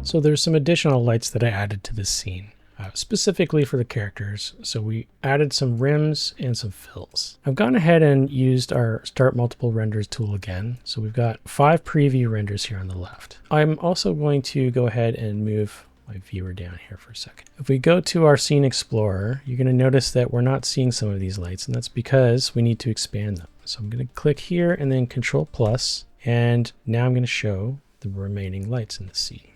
So there's some additional lights that I added to this scene, specifically for the characters. So we added some rims and some fills. I've gone ahead and used our Start Multiple Renders tool again. So we've got 5 preview renders here on the left. I'm also going to go ahead and move my viewer down here for a second. If we go to our Scene Explorer, you're going to notice that we're not seeing some of these lights, and that's because we need to expand them. So I'm going to click here and then Control Plus, and now I'm going to show the remaining lights in the scene.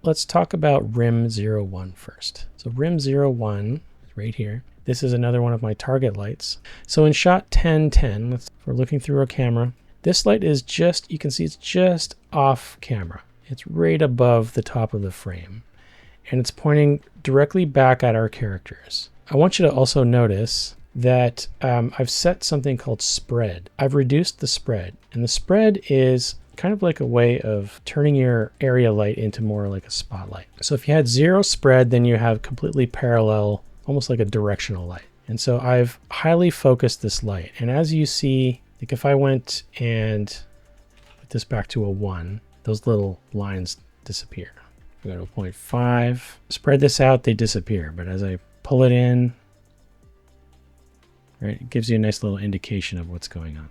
Let's talk about Rim 01 first. So Rim 01 is right here. This is another one of my target lights. So in shot 1010, if we're looking through our camera, this light is just, you can see it's just off camera. It's right above the top of the frame, and it's pointing directly back at our characters. I want you to also notice that I've set something called spread. I've reduced the spread, and the spread is kind of like a way of turning your area light into more like a spotlight. So if you had 0 spread, then you have completely parallel, almost like a directional light. And so I've highly focused this light. And as you see, like if I went and put this back to a 1, those little lines disappear. If we go to 0.5, spread this out, they disappear. But as I pull it in, right, it gives you a nice little indication of what's going on.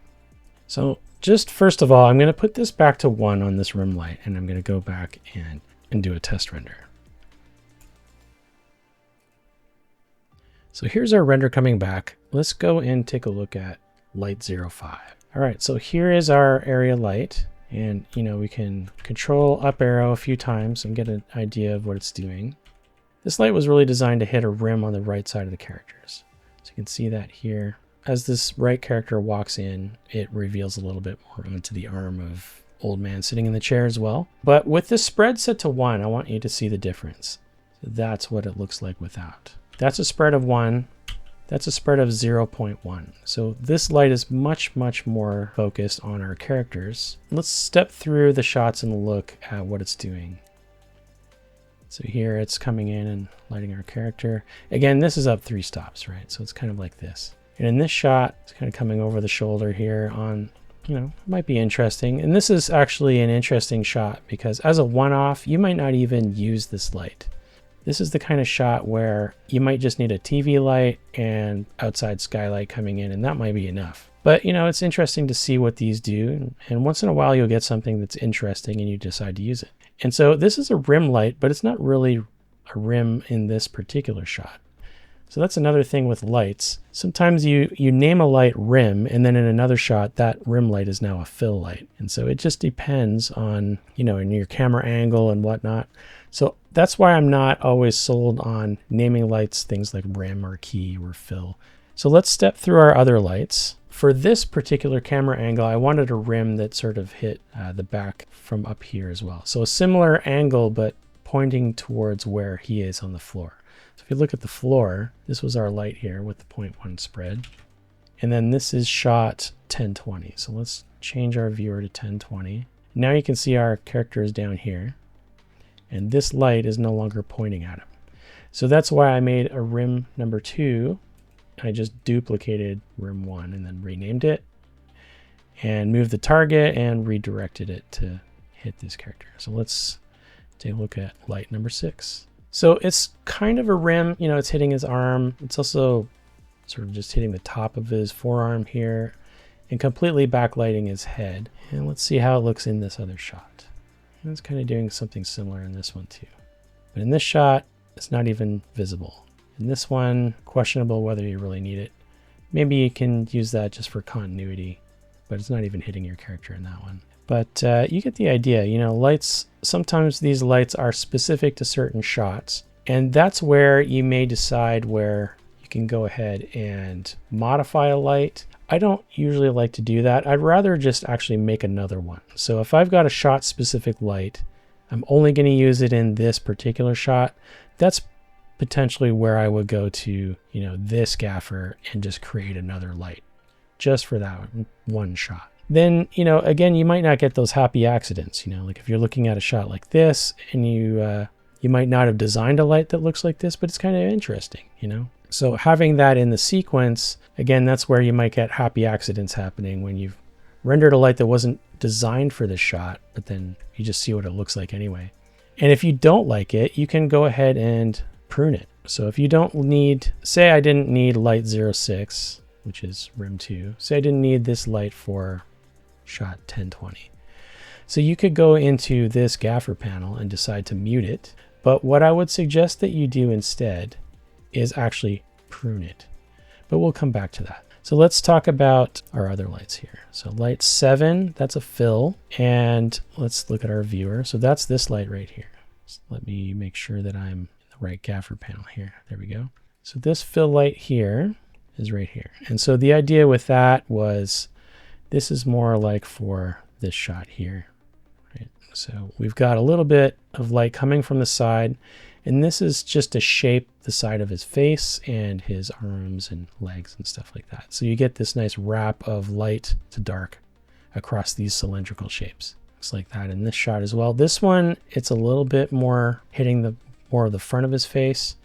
So just first of all, I'm going to put this back to 1 on this rim light, and I'm going to go back and do a test render. So here's our render coming back. Let's go and take a look at light 05. All right, so here is our area light, and we can control up arrow a few times and get an idea of what it's doing. This light was really designed to hit a rim on the right side of the characters. So you can see that here. As this right character walks in, it reveals a little bit more onto the arm of old man sitting in the chair as well. But with this spread set to 1, I want you to see the difference. So that's what it looks like without. That's a spread of 1. That's a spread of 0.1. So this light is much, much more focused on our characters. Let's step through the shots and look at what it's doing. So here it's coming in and lighting our character. Again, this is up 3 stops, right? So it's kind of like this. And in this shot, it's kind of coming over the shoulder here on, might be interesting. And this is actually an interesting shot because as a one-off, you might not even use this light. This is the kind of shot where you might just need a TV light and outside skylight coming in, and that might be enough. But, it's interesting to see what these do. And once in a while, you'll get something that's interesting and you decide to use it. And so this is a rim light, but it's not really a rim in this particular shot. So that's another thing with lights. Sometimes you name a light rim, and then in another shot, that rim light is now a fill light. And so it just depends on, in your camera angle and whatnot. So that's why I'm not always sold on naming lights things like rim or key or fill. So let's step through our other lights. For this particular camera angle, I wanted a rim that sort of hit the back from up here as well. So a similar angle, but pointing towards where he is on the floor. So if you look at the floor, this was our light here with the 0.1 spread. And then this is shot 1020. So let's change our viewer to 1020. Now you can see our character is down here. And this light is no longer pointing at him. So that's why I made a rim number 2. I just duplicated rim 1 and then renamed it. And moved the target and redirected it to hit this character. So let's take a look at light number 6. So it's kind of a rim, it's hitting his arm. It's also sort of just hitting the top of his forearm here and completely backlighting his head. And let's see how it looks in this other shot. And it's kind of doing something similar in this one too. But in this shot, it's not even visible. In this one, questionable whether you really need it. Maybe you can use that just for continuity, but it's not even hitting your character in that one. But you get the idea, lights, sometimes these lights are specific to certain shots. And that's where you may decide where you can go ahead and modify a light. I don't usually like to do that. I'd rather just actually make another one. So if I've got a shot specific light, I'm only going to use it in this particular shot. That's potentially where I would go to, this gaffer and just create another light just for that one shot. Then, again, you might not get those happy accidents, like if you're looking at a shot like this and you might not have designed a light that looks like this, but it's kind of interesting, So having that in the sequence, again, that's where you might get happy accidents happening when you've rendered a light that wasn't designed for this shot, but then you just see what it looks like anyway. And if you don't like it, you can go ahead and prune it. So if you don't need, say I didn't need light 06, which is rim 2. Say I didn't need this light for shot 1020. So you could go into this gaffer panel and decide to mute it. But what I would suggest that you do instead is actually prune it. But we'll come back to that. So let's talk about our other lights here. So light 7, that's a fill. And let's look at our viewer. So that's this light right here. So let me make sure that I'm in the right gaffer panel here. There we go. So this fill light here is right here. And so the idea with that was this is more like for this shot here. Right? So we've got a little bit of light coming from the side. And this is just to shape the side of his face and his arms and legs and stuff like that. So you get this nice wrap of light to dark across these cylindrical shapes. Looks like that in this shot as well. This one, it's a little bit more hitting more of the front of his face,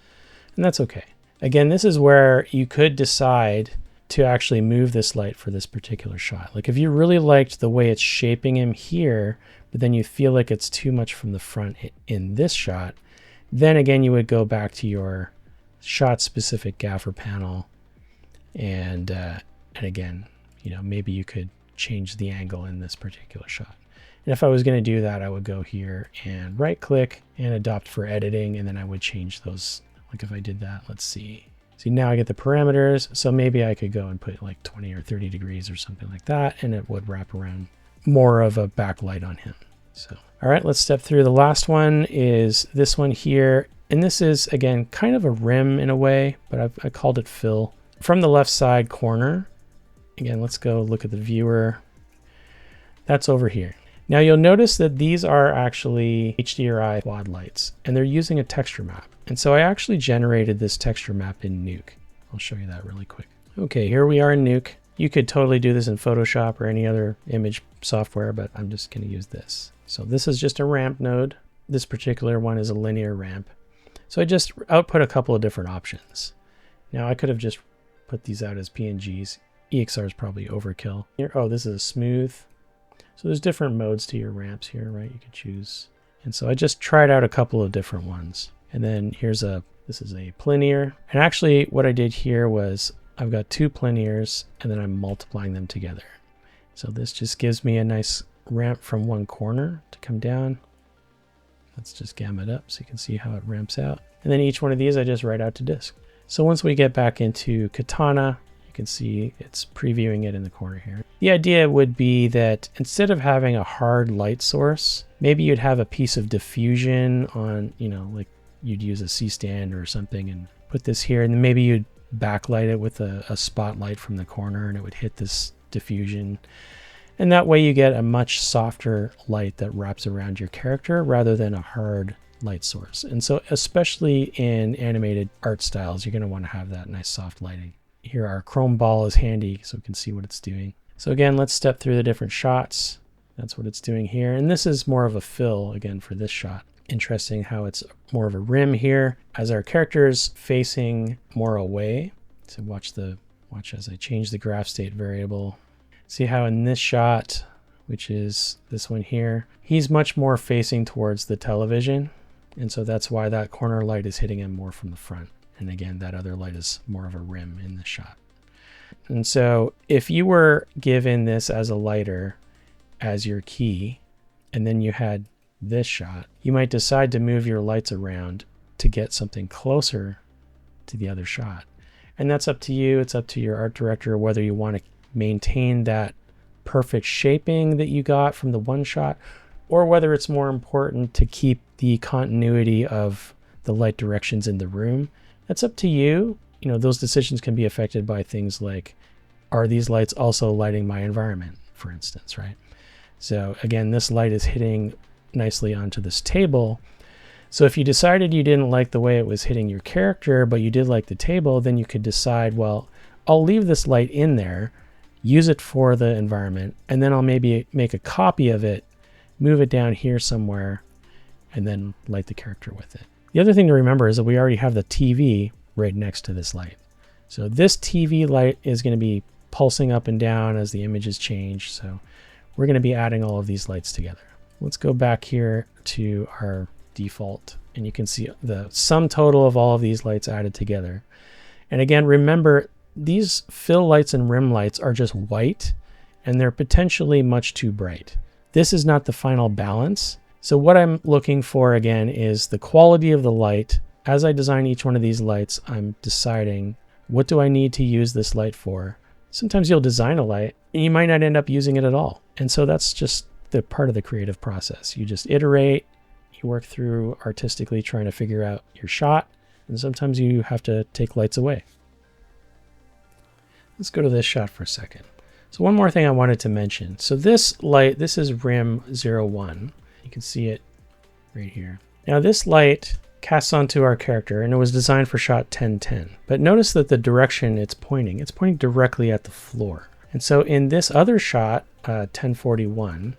and that's okay. Again, this is where you could decide to actually move this light for this particular shot. Like if you really liked the way it's shaping him here, but then you feel like it's too much from the front in this shot, then again, you would go back to your shot-specific gaffer panel, and again, maybe you could change the angle in this particular shot. And if I was going to do that, I would go here and right-click and adopt for editing, and then I would change those. Like if I did that, let's see. See, now I get the parameters, so maybe I could go and put like 20 or 30 degrees or something like that, and it would wrap around more of a backlight on him. So, all right, let's step through. The last one is this one here. And this is, again, kind of a rim in a way, but I called it fill. From the left side corner, again, let's go look at the viewer. That's over here. Now you'll notice that these are actually HDRI quad lights, and they're using a texture map. And so I actually generated this texture map in Nuke. I'll show you that really quick. Okay, here we are in Nuke. You could totally do this in Photoshop or any other image software, but I'm just going to use this. So this is just a ramp node. This particular one is a linear ramp. So I just output a couple of different options. Now I could have just put these out as PNGs. EXR is probably overkill. Here, oh, this is a smooth. So there's different modes to your ramps here, right? You could choose. And so I just tried out a couple of different ones. And then this is a plenier. And actually what I did here was I've got two pleniers and then I'm multiplying them together. So this just gives me a nice ramp from one corner to come down. Let's just gamma it up so you can see how it ramps out. And then each one of these I just write out to disk. So once we get back into Katana, you can see it's previewing it in the corner here. The idea would be that instead of having a hard light source, maybe you'd have a piece of diffusion on, like you'd use a C-stand or something and put this here, and then maybe you'd backlight it with a spotlight from the corner and it would hit this diffusion. And that way you get a much softer light that wraps around your character rather than a hard light source. And so especially in animated art styles, you're going to want to have that nice soft lighting. Here our chrome ball is handy so we can see what it's doing. So again, let's step through the different shots. That's what it's doing here. And this is more of a fill again for this shot. Interesting how it's more of a rim here as our character's facing more away. So watch as I change the graph state variable. See how in this shot, which is this one here, he's much more facing towards the television. And so that's why that corner light is hitting him more from the front. And again, that other light is more of a rim in the shot. And so if you were given this as a lighter as your key, and then you had this shot, you might decide to move your lights around to get something closer to the other shot. And that's up to you. It's up to your art director whether you want to maintain that perfect shaping that you got from the one shot, or whether it's more important to keep the continuity of the light directions in the room. That's up to you. Those decisions can be affected by things like, are these lights also lighting my environment, for instance, right? So again, this light is hitting nicely onto this table. So if you decided you didn't like the way it was hitting your character, but you did like the table, then you could decide, well, I'll leave this light in there, use it for the environment, and then I'll maybe make a copy of it, move it down here somewhere, and then light the character with it. The other thing to remember is that we already have the TV right next to this light. So this TV light is going to be pulsing up and down as the images change. So we're going to be adding all of these lights together. Let's go back here to our default, and you can see the sum total of all of these lights added together. And again, remember, these fill lights and rim lights are just white, and they're potentially much too bright. This is not the final balance. So what I'm looking for again is the quality of the light. As I design each one of these lights, I'm deciding, what do I need to use this light for? Sometimes you'll design a light and you might not end up using it at all. And so that's just the part of the creative process. You just iterate, you work through artistically trying to figure out your shot, and sometimes you have to take lights away. Let's go to this shot for a second. So one more thing I wanted to mention. So this light, this is rim 01. You can see it right here. Now this light casts onto our character, and it was designed for shot 1010. But notice that the direction it's pointing directly at the floor. And so in this other shot, 1041,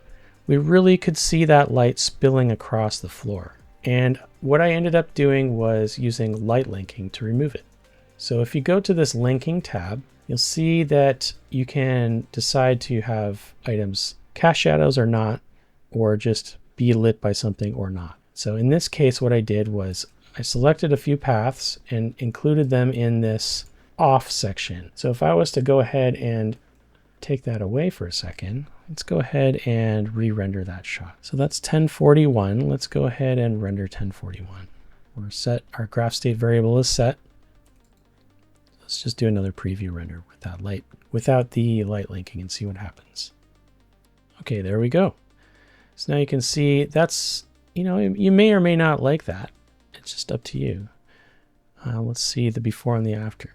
we really could see that light spilling across the floor. And what I ended up doing was using light linking to remove it. So if you go to this linking tab, you'll see that you can decide to have items cast shadows or not, or just be lit by something or not. So in this case, what I did was I selected a few paths and included them in this off section. So if I was to go ahead and take that away for a second, let's go ahead and re-render that shot. So that's 1041. Let's go ahead and render 1041. We're set, our graph state variable is set. Let's just do another preview render with that light, without the light linking, and see what happens. Okay, there we go. So now you can see that's, you may or may not like that. It's just up to you. Let's see the before and the after.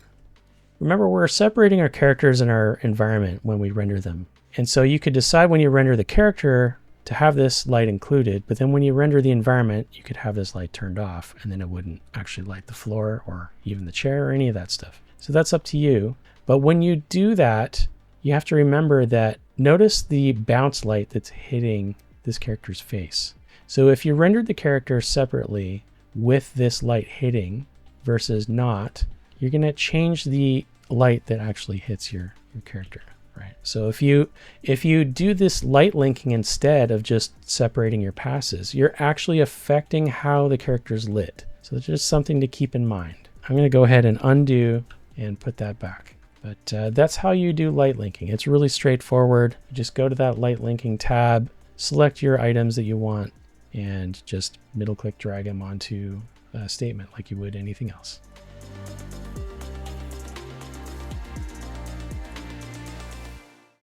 Remember, we're separating our characters and our environment when we render them. And so you could decide when you render the character to have this light included, but then when you render the environment, you could have this light turned off, and then it wouldn't actually light the floor or even the chair or any of that stuff. So that's up to you. But when you do that, you have to remember that, notice the bounce light that's hitting this character's face. So if you rendered the character separately with this light hitting versus not, you're going to change the light that actually hits your character, right? So if you do this light linking instead of just separating your passes, you're actually affecting how the character's lit. So it's just something to keep in mind. I'm going to go ahead and undo and put that back. But that's how you do light linking. It's really straightforward. You just go to that light linking tab, select your items that you want, and just middle click drag them onto a statement like you would anything else.